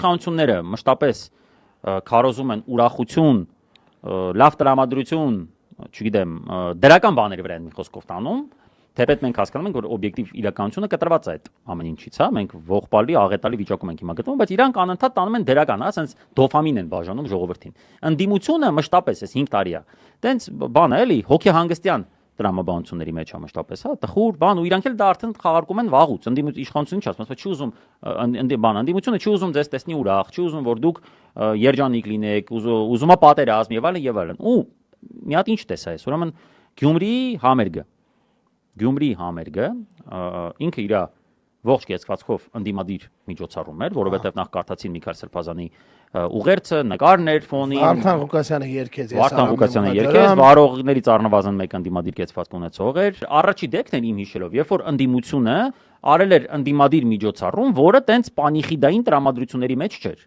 իշխանությունները մշտապես քարոզում են ուրախություն, լավ տրամադրություն, չգիտեմ, դրական բաների վրա են մի խոսքով տանում, թեպետ մենք հասկանում ենք, որ օբյեկտիվ իրականությունը կտրված է այդ ամեն ինչից, հա, մենք ողբալի, աղետալի վիճակում ենք հիմա գտնվում, բայց իրանք անընդհատ տանում են դրական, հա, ասենց դոֆամին են բաժանում ժողովրդին։ Ընդդիմությունը մշտապես էս 5 տարի է։ Տենց բան է, էլի, հոգեհանգստյան տրամաբանությունների մեջ է մշտապես, հա, տխուր բան ու իրանք էլ դա արդեն խաղարկում են վաղուց։ Իշխանությունը ինչ ասում, չի ուզում ընդդիմությունը չի ուզում ձեզ տեսնի ուրախ, չի ուզում որ դուք երջանիկ լինեք, ուզում է պատերազմ եւ այլն։ Ու մի հատ ինչ տեսա ես, ուրեմն Գյումրի համերգը ինքը իր ողջ կեցվածքով ընդդիմադիր միջոցառում էր, որովհետև նախ կարդացին Միքայել Սրբազանի ուղերձը, նկարներ ֆոնին, Վարդան Ղուկասյանը երկեց, վարողներից առնվազն մեկ ընդդիմադիր կեցվածք ունեցող էր։ Առաջի դեպքն էր իմ հիշելով, երբ որ ընդդիմությունը արել էր ընդդիմադիր միջոցառում, որը տենց պանիխիդային տրամադրությունների մեջ չէր։